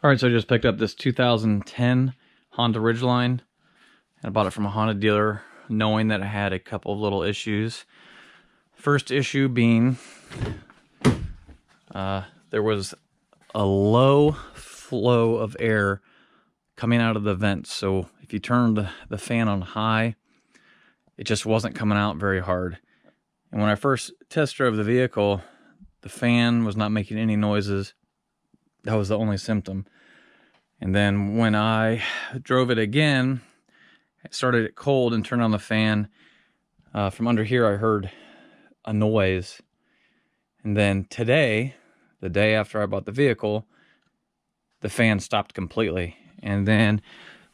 All right, so I just picked up this 2010 Honda Ridgeline, and I bought it from a Honda dealer knowing that it had a couple of little issues. First issue being there was a low flow of air coming out of the vents. So if you turned the fan on high, it just wasn't coming out very hard. And when I first test drove the vehicle, the fan was not making any noises. That was the only symptom. And then when I drove it again, it started it cold and turned on the fan. From under here, I heard a noise. And then today, the day after I bought the vehicle, the fan stopped completely. And then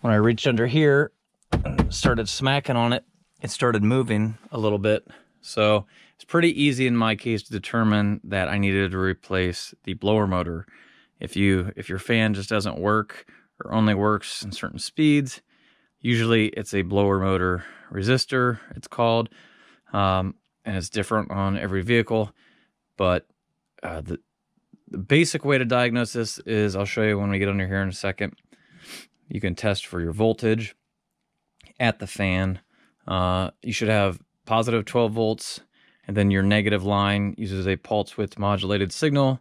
when I reached under here and started smacking on it, it started moving a little bit. So it's pretty easy in my case to determine that I needed to replace the blower motor. If your fan just doesn't work or only works in certain speeds, usually it's a blower motor resistor, it's called, and it's different on every vehicle. But the basic way to diagnose this is, I'll show you when we get under here in a second. You can test for your voltage at the fan. You should have positive 12 volts, and then your negative line uses a pulse width modulated signal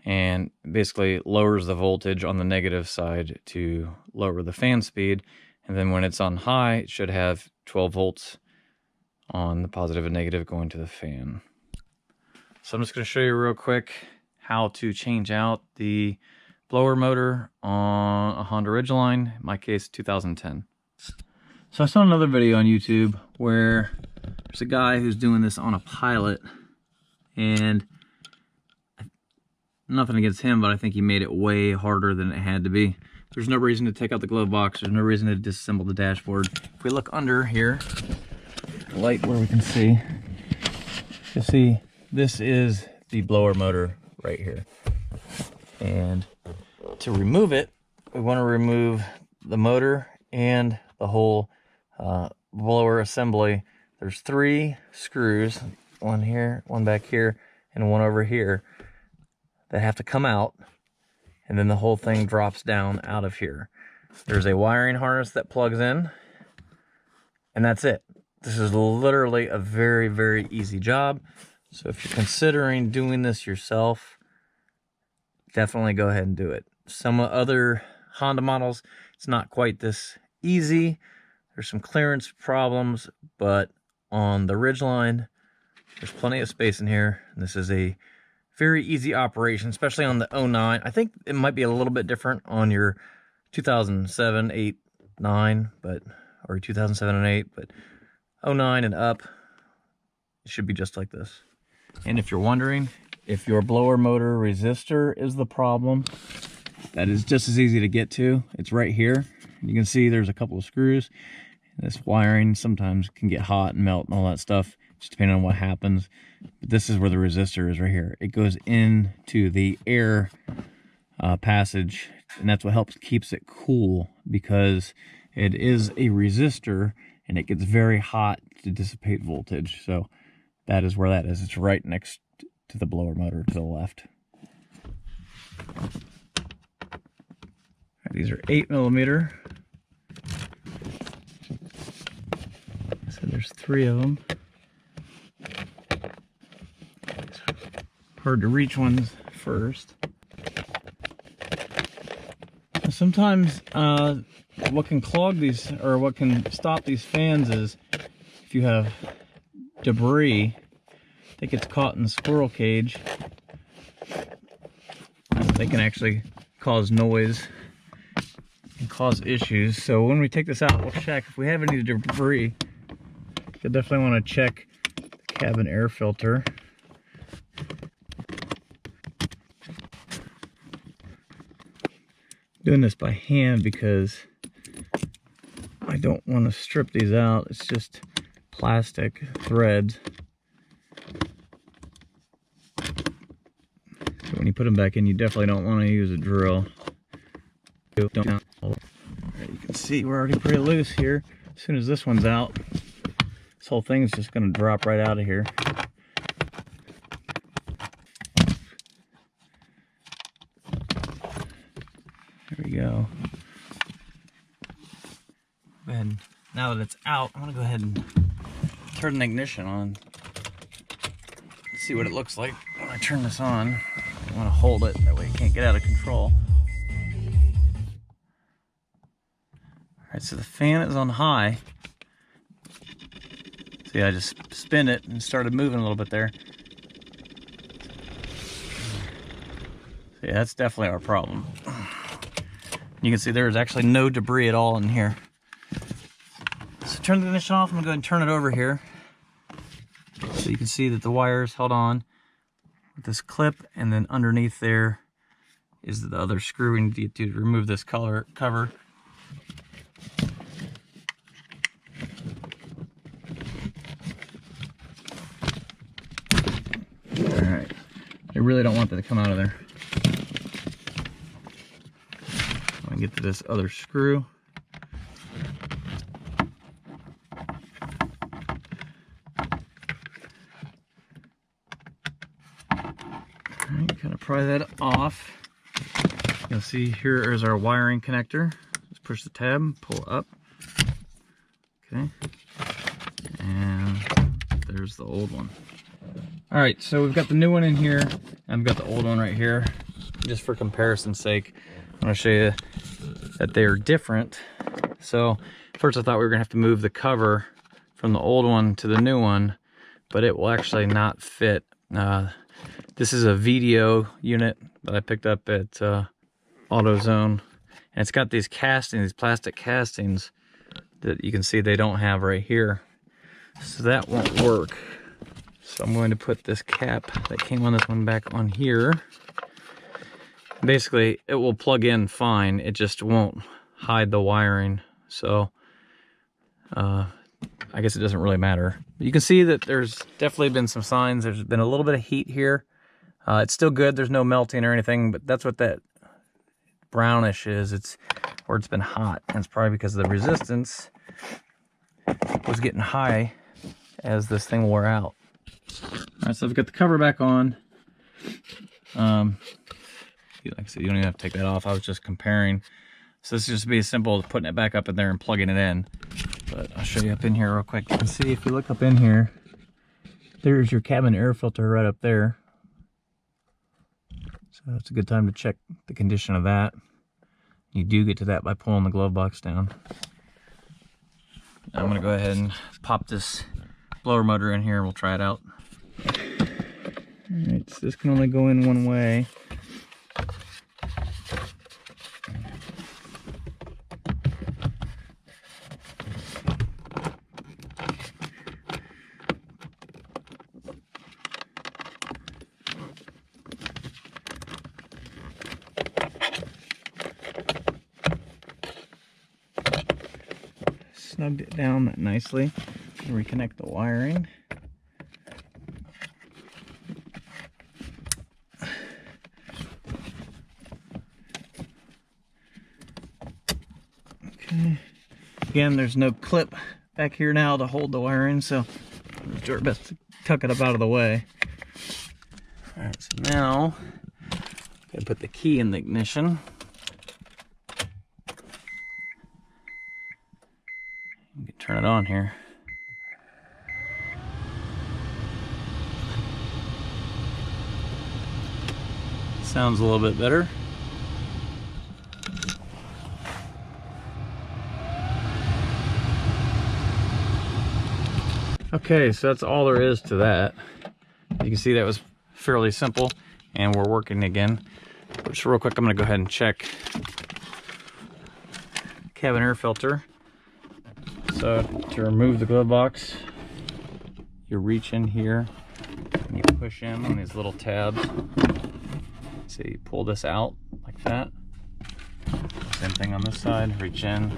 and basically lowers the voltage on the negative side to lower the fan speed. And then when it's on high, it should have 12 volts on the positive and negative going to the fan. So I'm just going to show you real quick how to change out the blower motor on a Honda Ridgeline, in my case 2010. So I saw another video on YouTube where there's a guy who's doing this on a Pilot, and nothing against him, but I think he made it way harder than it had to be. There's no reason to take out the glove box. There's no reason to disassemble the dashboard. If we look under here, light where we can see, you'll see this is the blower motor right here. And to remove it, we want to remove the motor and the whole blower assembly. There's 3 screws, one here, one back here, and one over here, that have to come out, and then the whole thing drops down out of here. There's a wiring harness that plugs in, and that's it. This is literally a very, very easy job. So if you're considering doing this yourself, definitely go ahead and do it. Some other Honda models, it's not quite this easy. There's some clearance problems, but on the Ridgeline, there's plenty of space in here. And this is a very easy operation, especially on the 09. I think it might be a little bit different on your 2007, 8, 9, or 2007 and 8, but 09 and up, it should be just like this. And if you're wondering if your blower motor resistor is the problem, that is just as easy to get to. It's right here. You can see there's a couple of screws. This wiring sometimes can get hot and melt and all that stuff, just depending on what happens. But this is where the resistor is right here. It goes into the air passage, and that's what keeps it cool, because it is a resistor and it gets very hot to dissipate voltage. So that is where that is. It's right next to the blower motor to the left. These are 8mm. So there's 3 of them. Hard to reach ones first. Sometimes what can clog these, or what can stop these fans, is if you have debris that gets caught in the squirrel cage. They can actually cause noise and cause issues. So when we take this out, we'll check if we have any debris. You'll definitely want to check the cabin air filter. Doing this by hand because I don't want to strip these out. It's just plastic threads. So when you put them back in, you definitely don't want to use a drill. You can see we're already pretty loose here. As soon as this one's out, this whole thing is just going to drop right out of here. go. And now that it's out, I'm gonna go ahead and turn the ignition on. See what it looks like when I turn this on. I want to hold it, that way it can't get out of control. Alright, so the fan is on high. See, I just spin it and started moving a little bit there. See, that's definitely our problem. You can see there's actually no debris at all in here. So turn the ignition off. I'm gonna go ahead and turn it over here. So you can see that the wires held on with this clip, and then underneath there is the other screw we need to remove this cover. Alright, I really don't want that to come out of there. I'm gonna get to this other screw. Alright, kind of pry that off. You'll see here is our wiring connector. Just push the tab, pull up. Okay. And there's the old one. Alright, so we've got the new one in here, and we've got the old one right here. Just for comparison's sake, I'm going to show you that they are different. So, first I thought we were going to have to move the cover from the old one to the new one, but it will actually not fit. This is a VDO unit that I picked up at AutoZone, and it's got these castings, these plastic castings that you can see they don't have right here. So that won't work. So I'm going to put this cap that came on this one back on here. Basically, it will plug in fine. It just won't hide the wiring. So I guess it doesn't really matter. You can see that there's definitely been some signs. There's been a little bit of heat here. It's still good. There's no melting or anything, but that's what that brownish is. It's where it's been hot. And it's probably because the resistance was getting high as this thing wore out. All right, so I've got the cover back on. Like I said, you don't even have to take that off. I was just comparing. So this is just be as simple as putting it back up in there and plugging it in. But I'll show you up in here real quick. You can see if you look up in here, there's your cabin air filter right up there. So it's a good time to check the condition of that. You do get to that by pulling the glove box down. Now I'm going to go ahead and pop this blower motor in here and we'll try it out. Alright, so this can only go in one way. Snugged it down nicely and reconnect the wiring. Okay. Again, there's no clip back here now to hold the wiring, so I'll do our best to tuck it up out of the way. Alright, so now I'm going to put the key in the ignition. You can turn it on here. Sounds a little bit better. Okay, so that's all there is to that. You can see that was fairly simple, and we're working again. But just real quick, I'm going to go ahead and check cabin air filter. So to remove the glove box, you reach in here and you push in on these little tabs. So you pull this out like that. Same thing on this side, reach in,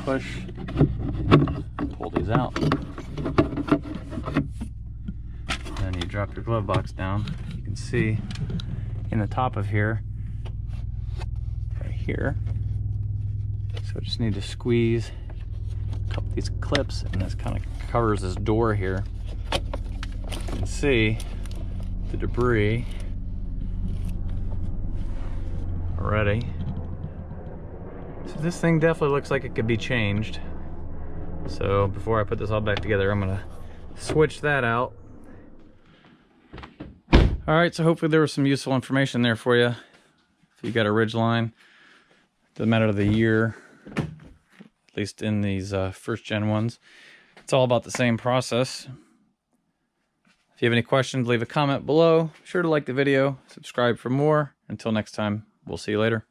push, pull these out. Then you drop your glove box down. You can see in the top of here, right here. So I just need to squeeze a couple of these clips, and this kind of covers this door here. You can see the debris already. So this thing definitely looks like it could be changed. So before I put this all back together, I'm gonna switch that out. All right, so hopefully there was some useful information there for you. If you got a Ridgeline, doesn't matter the year, at least in these first gen ones. It's all about the same process. If you have any questions, leave a comment below. Be sure to like the video, subscribe for more. Until next time, we'll see you later.